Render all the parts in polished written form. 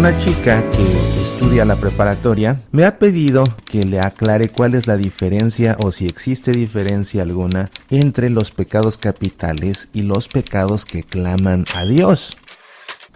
Una chica que estudia la preparatoria me ha pedido que le aclare cuál es la diferencia o si existe diferencia alguna entre los pecados capitales y los pecados que claman a Dios.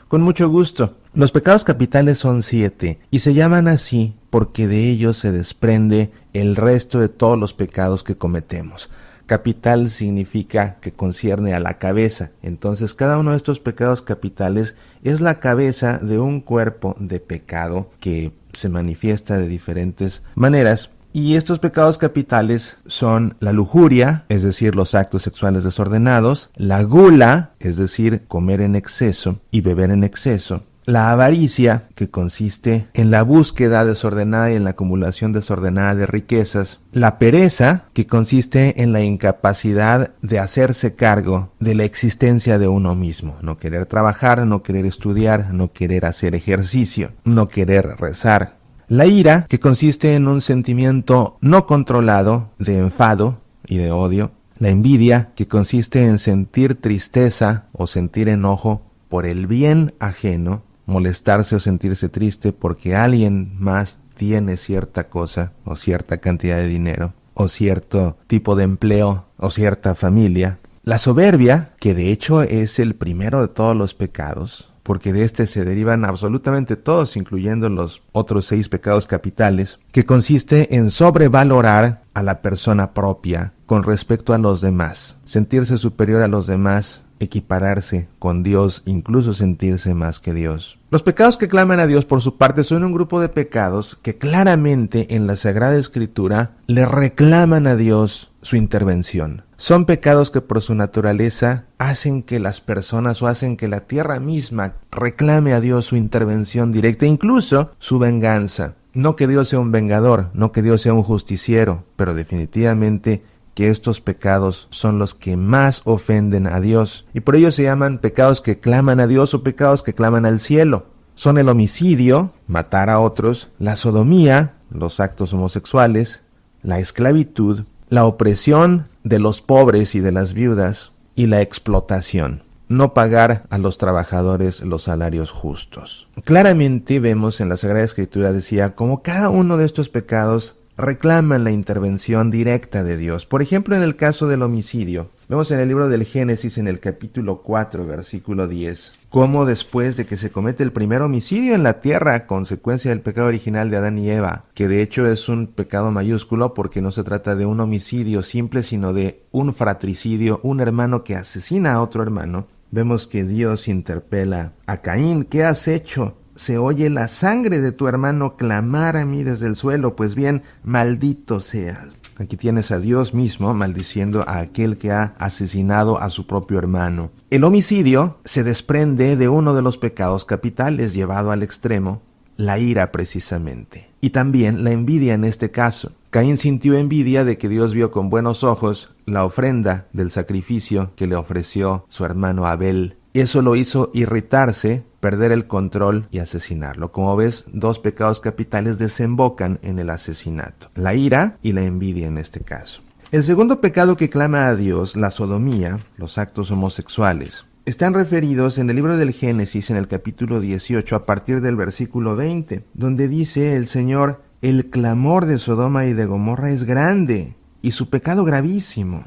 Con mucho gusto. Los pecados capitales son 7 y se llaman así porque de ellos se desprende el resto de todos los pecados que cometemos. Capital significa que concierne a la cabeza. Entonces, cada uno de estos pecados capitales es la cabeza de un cuerpo de pecado que se manifiesta de diferentes maneras. Y estos pecados capitales son la lujuria, es decir, los actos sexuales desordenados, la gula, es decir, comer en exceso y beber en exceso, la avaricia, que consiste en la búsqueda desordenada y en la acumulación desordenada de riquezas. La pereza, que consiste en la incapacidad de hacerse cargo de la existencia de uno mismo. No querer trabajar, no querer estudiar, no querer hacer ejercicio, no querer rezar. La ira, que consiste en un sentimiento no controlado de enfado y de odio. La envidia, que consiste en sentir tristeza o sentir enojo por el bien ajeno. Molestarse o sentirse triste porque alguien más tiene cierta cosa o cierta cantidad de dinero o cierto tipo de empleo o cierta familia. La soberbia, que de hecho es el primero de todos los pecados, porque de este se derivan absolutamente todos, incluyendo los otros 6 pecados capitales, que consiste en sobrevalorar a la persona propia con respecto a los demás, sentirse superior a los demás, equipararse con Dios, incluso sentirse más que Dios. Los pecados que claman a Dios, por su parte, son un grupo de pecados que claramente en la Sagrada Escritura le reclaman a Dios su intervención. Son pecados que por su naturaleza hacen que las personas o hacen que la tierra misma reclame a Dios su intervención directa, incluso su venganza. No que Dios sea un vengador, no que Dios sea un justiciero, pero definitivamente que estos pecados son los que más ofenden a Dios, y por ello se llaman pecados que claman a Dios o pecados que claman al cielo. Son el homicidio, matar a otros, la sodomía, los actos homosexuales, la esclavitud, la opresión de los pobres y de las viudas, y la explotación, no pagar a los trabajadores los salarios justos. Claramente vemos en la Sagrada Escritura, decía, como cada uno de estos pecados reclaman la intervención directa de Dios. Por ejemplo, en el caso del homicidio, vemos en el libro del Génesis, en el capítulo 4, versículo 10, cómo después de que se comete el primer homicidio en la tierra a consecuencia del pecado original de Adán y Eva, que de hecho es un pecado mayúsculo porque no se trata de un homicidio simple, sino de un fratricidio, un hermano que asesina a otro hermano, vemos que Dios interpela a Caín: ¿qué has hecho? Se oye la sangre de tu hermano clamar a mí desde el suelo, pues bien, maldito seas. Aquí tienes a Dios mismo maldiciendo a aquel que ha asesinado a su propio hermano. El homicidio se desprende de uno de los pecados capitales llevado al extremo, la ira precisamente. Y también la envidia en este caso. Caín sintió envidia de que Dios vio con buenos ojos la ofrenda del sacrificio que le ofreció su hermano Abel. Eso lo hizo irritarse, perder el control y asesinarlo. Como ves, 2 pecados capitales desembocan en el asesinato: la ira y la envidia en este caso. El segundo pecado que clama a Dios, la sodomía, los actos homosexuales, están referidos en el libro del Génesis, en el capítulo 18, a partir del versículo 20, donde dice el Señor: el clamor de Sodoma y de Gomorra es grande, y su pecado gravísimo.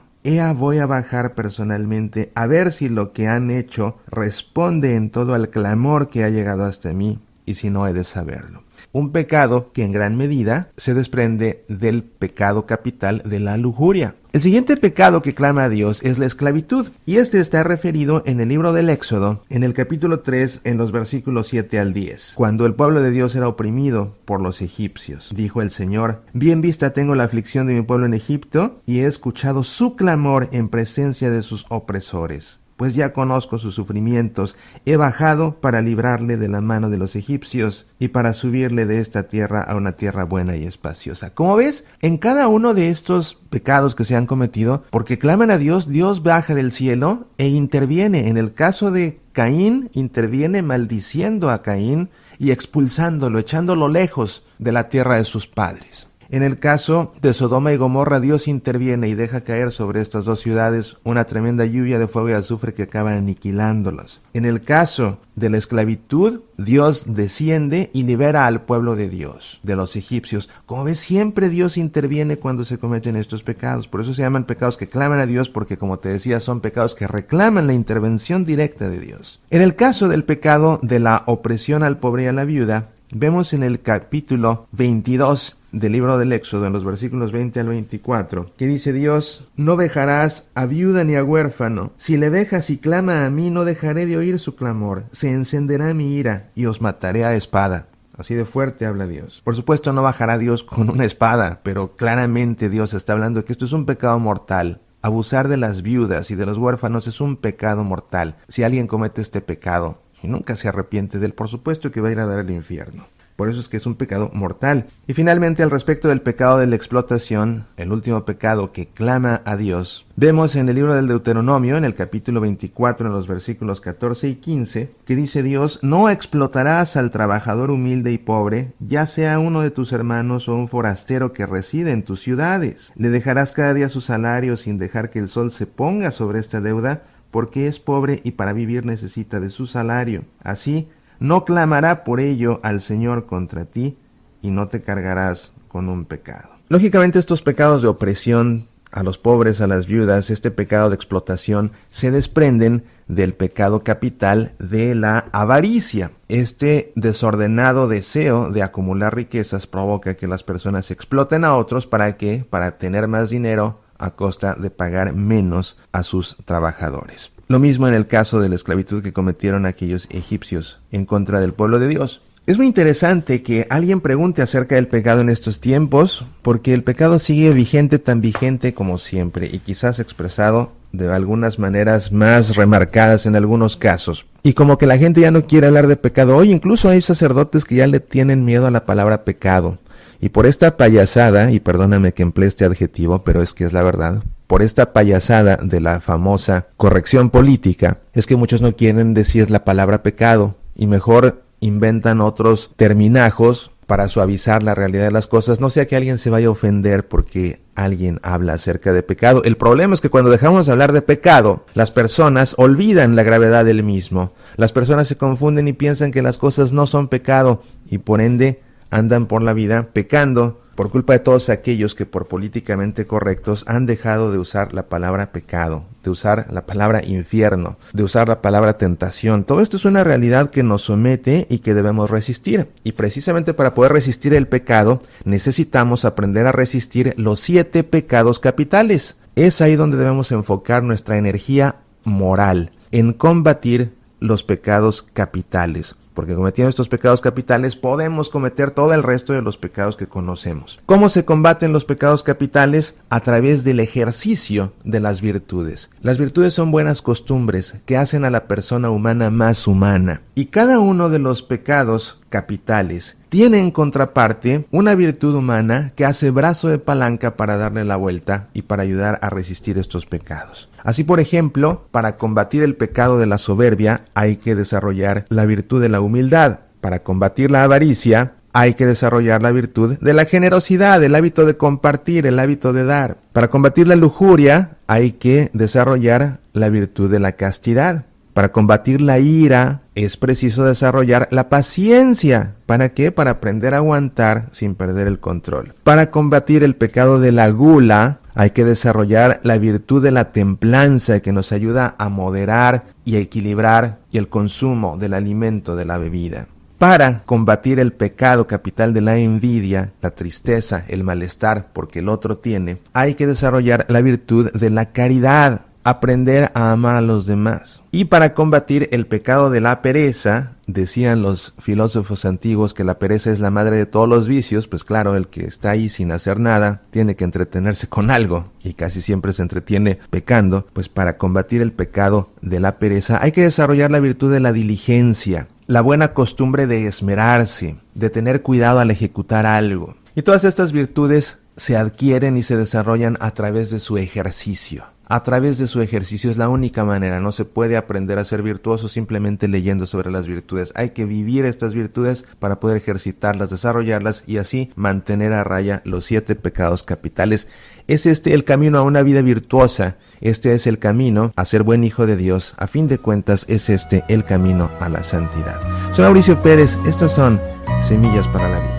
Voy a bajar personalmente a ver si lo que han hecho responde en todo al clamor que ha llegado hasta mí, y si no, he de saberlo. Un pecado que en gran medida se desprende del pecado capital de la lujuria. El siguiente pecado que clama a Dios es la esclavitud, y este está referido en el libro del Éxodo, en el capítulo 3, en los versículos 7 al 10. Cuando el pueblo de Dios era oprimido por los egipcios, dijo el Señor: bien vista tengo la aflicción de mi pueblo en Egipto, y he escuchado su clamor en presencia de sus opresores. Pues ya conozco sus sufrimientos, he bajado para librarle de la mano de los egipcios y para subirle de esta tierra a una tierra buena y espaciosa. Como ves, en cada uno de estos pecados que se han cometido, porque claman a Dios, Dios baja del cielo e interviene. En el caso de Caín, interviene maldiciendo a Caín y expulsándolo, echándolo lejos de la tierra de sus padres. En el caso de Sodoma y Gomorra, Dios interviene y deja caer sobre estas dos ciudades una tremenda lluvia de fuego y azufre que acaba aniquilándolas. En el caso de la esclavitud, Dios desciende y libera al pueblo de Dios, de los egipcios. Como ves, siempre Dios interviene cuando se cometen estos pecados. Por eso se llaman pecados que claman a Dios, porque como te decía, son pecados que reclaman la intervención directa de Dios. En el caso del pecado de la opresión al pobre y a la viuda, vemos en el capítulo 22 del libro del Éxodo, en los versículos 20 al 24, que dice Dios: no dejarás a viuda ni a huérfano. Si le dejas y clama a mí, no dejaré de oír su clamor. Se encenderá mi ira y os mataré a espada. Así de fuerte habla Dios. Por supuesto, no bajará Dios con una espada, pero claramente Dios está hablando de que esto es un pecado mortal. Abusar de las viudas y de los huérfanos es un pecado mortal. Si alguien comete este pecado y nunca se arrepiente de él, por supuesto que va a ir a dar al infierno. Por eso es que es un pecado mortal. Y finalmente, al respecto del pecado de la explotación, el último pecado que clama a Dios, vemos en el libro del Deuteronomio, en el capítulo 24, en los versículos 14 y 15, que dice Dios: no explotarás al trabajador humilde y pobre, ya sea uno de tus hermanos o un forastero que reside en tus ciudades. Le dejarás cada día su salario sin dejar que el sol se ponga sobre esta deuda, porque es pobre y para vivir necesita de su salario. Así, no clamará por ello al Señor contra ti, y no te cargarás con un pecado. Lógicamente, estos pecados de opresión a los pobres, a las viudas, este pecado de explotación, se desprenden del pecado capital de la avaricia. Este desordenado deseo de acumular riquezas provoca que las personas exploten a otros. ¿Para qué? Para tener más dinero a costa de pagar menos a sus trabajadores. Lo mismo en el caso de la esclavitud que cometieron aquellos egipcios en contra del pueblo de Dios. Es muy interesante que alguien pregunte acerca del pecado en estos tiempos, porque el pecado sigue vigente, tan vigente como siempre, y quizás expresado de algunas maneras más remarcadas en algunos casos. Y como que la gente ya no quiere hablar de pecado. Hoy incluso hay sacerdotes que ya le tienen miedo a la palabra pecado. Y por esta payasada, y perdóname que emplee este adjetivo, pero es que es la verdad, por esta payasada de la famosa corrección política, es que muchos no quieren decir la palabra pecado y mejor inventan otros terminajos para suavizar la realidad de las cosas, no sea que alguien se vaya a ofender porque alguien habla acerca de pecado. El problema es que cuando dejamos de hablar de pecado, las personas olvidan la gravedad del mismo. Las personas se confunden y piensan que las cosas no son pecado y por ende andan por la vida pecando por culpa de todos aquellos que por políticamente correctos han dejado de usar la palabra pecado, de usar la palabra infierno, de usar la palabra tentación. Todo esto es una realidad que nos somete y que debemos resistir. Y precisamente para poder resistir el pecado, necesitamos aprender a resistir los 7 pecados capitales. Es ahí donde debemos enfocar nuestra energía moral, en combatir los pecados capitales. Porque cometiendo estos pecados capitales podemos cometer todo el resto de los pecados que conocemos. ¿Cómo se combaten los pecados capitales? A través del ejercicio de las virtudes. Las virtudes son buenas costumbres que hacen a la persona humana más humana. Y cada uno de los pecados capitales tiene en contraparte una virtud humana que hace brazo de palanca para darle la vuelta y para ayudar a resistir estos pecados. Así, por ejemplo, para combatir el pecado de la soberbia hay que desarrollar la virtud de la humildad. Para combatir la avaricia hay que desarrollar la virtud de la generosidad, el hábito de compartir, el hábito de dar. Para combatir la lujuria hay que desarrollar la virtud de la castidad. Para combatir la ira es preciso desarrollar la paciencia. ¿Para qué? Para aprender a aguantar sin perder el control. Para combatir el pecado de la gula hay que desarrollar la virtud de la templanza, que nos ayuda a moderar y a equilibrar el consumo del alimento, de la bebida. Para combatir el pecado capital de la envidia, la tristeza, el malestar porque el otro tiene, hay que desarrollar la virtud de la caridad. Aprender a amar a los demás. Y para combatir el pecado de la pereza, decían los filósofos antiguos que la pereza es la madre de todos los vicios. Pues claro, el que está ahí sin hacer nada tiene que entretenerse con algo y casi siempre se entretiene pecando. Pues para combatir el pecado de la pereza hay que desarrollar la virtud de la diligencia, la buena costumbre de esmerarse, de tener cuidado al ejecutar algo. Y todas estas virtudes se adquieren y se desarrollan a través de su ejercicio. a través de su ejercicio. Es la única manera. No se puede aprender a ser virtuoso simplemente leyendo sobre las virtudes. Hay que vivir estas virtudes para poder ejercitarlas, desarrollarlas y así mantener a raya los 7 pecados capitales. Es este el camino a una vida virtuosa. Este es el camino a ser buen hijo de Dios. A fin de cuentas, es este el camino a la santidad. Soy Mauricio Pérez. Estas son Semillas para la Vida.